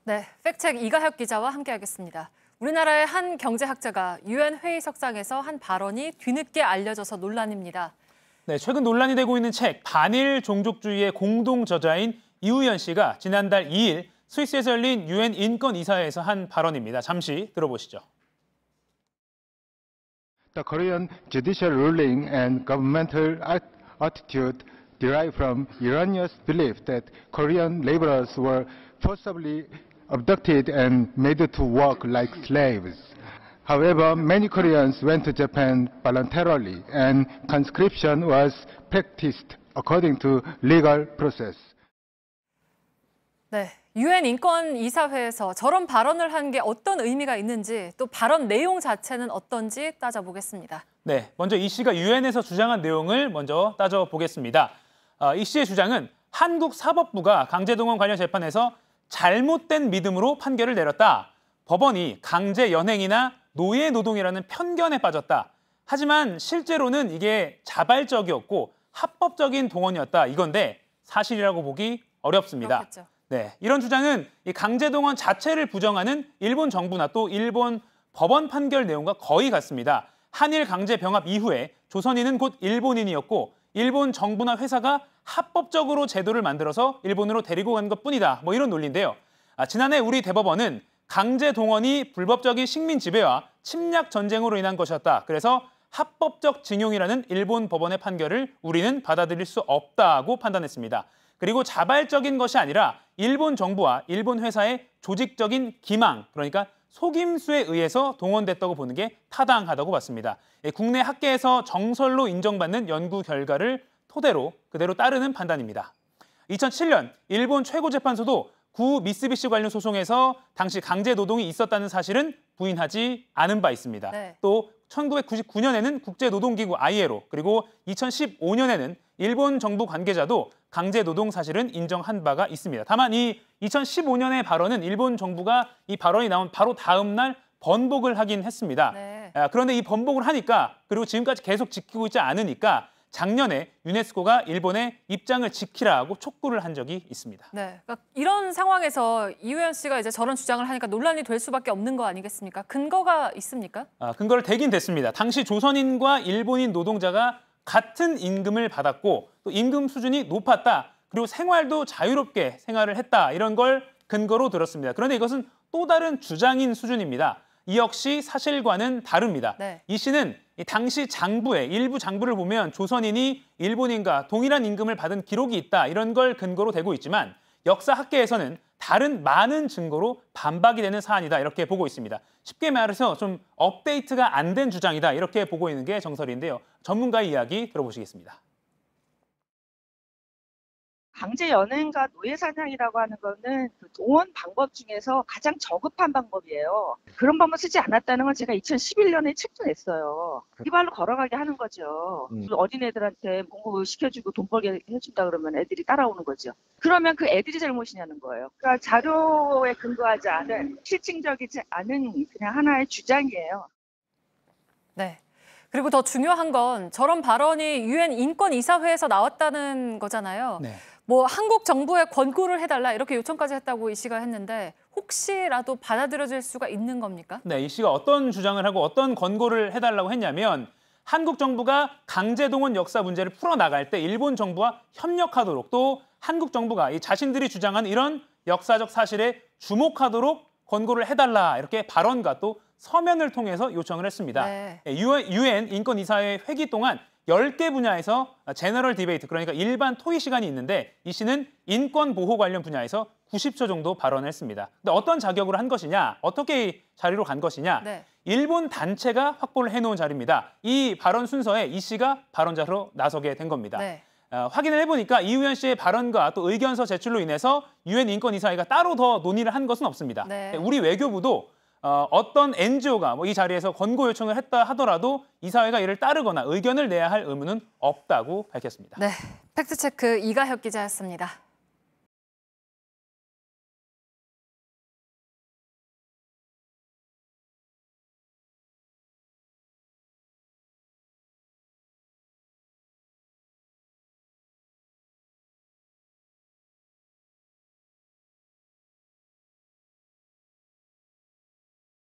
네, 팩트체크 이가혁 기자와 함께하겠습니다. 우리나라의 한 경제학자가 유엔 회의석상에서 한 발언이 뒤늦게 알려져서 논란입니다. 네, 최근 논란이 되고 있는 책 반일 종족주의의 공동 저자인 이우연 씨가 지난달 2일 스위스에서 열린 유엔 인권이사회에서 한 발언입니다. 잠시 들어보시죠. The Korean judicial ruling and governmental attitude derive from erroneous belief that Korean laborers were forcibly abducted and made to work like slaves. However, many Koreans went to Japan voluntarily, and conscription was practiced according to legal process. 네, 유엔 인권이사회에서 저런 발언을 한 게 어떤 의미가 있는지 또 발언 내용 자체는 어떤지 따져보겠습니다. 네, 먼저 이 씨가 유엔에서 주장한 내용을 먼저 따져보겠습니다. 이 씨의 주장은 한국 사법부가 강제동원 관련 재판에서 잘못된 믿음으로 판결을 내렸다. 법원이 강제 연행이나 노예 노동이라는 편견에 빠졌다. 하지만 실제로는 이게 자발적이었고 합법적인 동원이었다. 이건데 사실이라고 보기 어렵습니다. 그렇겠죠. 네, 이런 주장은 이 강제 동원 자체를 부정하는 일본 정부나 또 일본 법원 판결 내용과 거의 같습니다. 한일 강제 병합 이후에 조선인은 곧 일본인이었고 일본 정부나 회사가 합법적으로 제도를 만들어서 일본으로 데리고 간 것뿐이다. 뭐 이런 논리인데요. 지난해 우리 대법원은 강제 동원이 불법적인 식민 지배와 침략 전쟁으로 인한 것이었다. 그래서 합법적 징용이라는 일본 법원의 판결을 우리는 받아들일 수 없다고 판단했습니다. 그리고 자발적인 것이 아니라 일본 정부와 일본 회사의 조직적인 기망, 그러니까 속임수에 의해서 동원됐다고 보는 게 타당하다고 봤습니다. 국내 학계에서 정설로 인정받는 연구 결과를 토대로 그대로 따르는 판단입니다. 2007년 일본 최고재판소도 구 미쓰비시 관련 소송에서 당시 강제 노동이 있었다는 사실은 부인하지 않은 바 있습니다. 네. 또 1999년에는 국제노동기구 ILO 그리고 2015년에는 일본 정부 관계자도 강제 노동 사실은 인정한 바가 있습니다. 다만 이 2015년의 발언은 일본 정부가 이 발언이 나온 바로 다음 날 번복을 하긴 했습니다. 네. 그런데 이 번복을 하니까 그리고 지금까지 계속 지키고 있지 않으니까 작년에 유네스코가 일본의 입장을 지키라고 촉구를 한 적이 있습니다. 네, 그러니까 이런 상황에서 이우연 씨가 이제 저런 주장을 하니까 논란이 될 수밖에 없는 거 아니겠습니까? 근거가 있습니까? 근거를 대긴 됐습니다. 당시 조선인과 일본인 노동자가 같은 임금을 받았고 또 임금 수준이 높았다. 그리고 생활도 자유롭게 생활을 했다. 이런 걸 근거로 들었습니다. 그런데 이것은 또 다른 주장인 수준입니다. 이 역시 사실과는 다릅니다. 네. 이 씨는 당시 장부에 일부 장부를 보면 조선인이 일본인과 동일한 임금을 받은 기록이 있다. 이런 걸 근거로 대고 있지만 역사학계에서는 다른 많은 증거로 반박이 되는 사안이다. 이렇게 보고 있습니다. 쉽게 말해서 좀 업데이트가 안 된 주장이다. 이렇게 보고 있는 게 정설인데요. 전문가의 이야기 들어보시겠습니다. 강제 연행과 노예 사냥이라고 하는 거는 그 동원 방법 중에서 가장 저급한 방법이에요. 그런 방법 쓰지 않았다는 건 제가 2011년에 책도 냈어요. 이 발로 걸어가게 하는 거죠. 어린애들한테 공부 시켜주고 돈 벌게 해준다 그러면 애들이 따라오는 거죠. 그러면 그 애들이 잘못이냐는 거예요. 그러니까 자료에 근거하지 않은 실증적이지 않은 그냥 하나의 주장이에요. 네. 그리고 더 중요한 건 저런 발언이 유엔 인권이사회에서 나왔다는 거잖아요. 네. 뭐 한국 정부에 권고를 해달라 이렇게 요청까지 했다고 이 씨가 했는데 혹시라도 받아들여질 수가 있는 겁니까? 네, 이 씨가 어떤 주장을 하고 어떤 권고를 해달라고 했냐면 한국 정부가 강제동원 역사 문제를 풀어나갈 때 일본 정부와 협력하도록 또 한국 정부가 이 자신들이 주장한 이런 역사적 사실에 주목하도록 권고를 해달라 이렇게 발언과 또 서면을 통해서 요청을 했습니다. 네. 유엔 인권이사회 회기 동안 10개 분야에서 제너럴 디베이트, 그러니까 일반 토의 시간이 있는데 이 씨는 인권 보호 관련 분야에서 90초 정도 발언을 했습니다. 근데 어떤 자격으로 한 것이냐, 어떻게 자리로 간 것이냐, 네. 일본 단체가 확보를 해놓은 자리입니다. 이 발언 순서에 이 씨가 발언자로 나서게 된 겁니다. 네. 확인을 해보니까 이우연 씨의 발언과 또 의견서 제출로 인해서 유엔 인권이사회가 따로 더 논의를 한 것은 없습니다. 네. 우리 외교부도 어떤 NGO가 이 자리에서 권고 요청을 했다 하더라도 이사회가 이를 따르거나 의견을 내야 할 의무는 없다고 밝혔습니다. 네, 팩트체크 이가혁 기자였습니다.